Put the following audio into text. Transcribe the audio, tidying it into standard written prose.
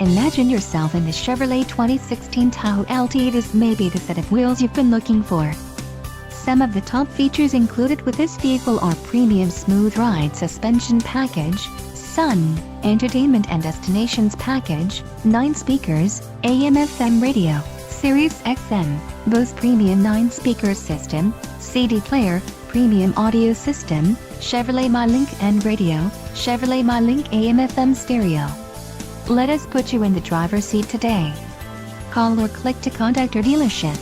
Imagine yourself in the Chevrolet 2016 Tahoe LT. This may be the set of wheels you've been looking for. Some of the top features included with this vehicle are premium smooth ride suspension package, sun, entertainment and destinations package, 9 speakers, AM/FM radio, Sirius XM, Bose premium 9-speaker system, CD player, premium audio system, Chevrolet MyLink and radio, Chevrolet MyLink AM/FM stereo. Let us put you in the driver's seat today. Call or click to contact our dealership.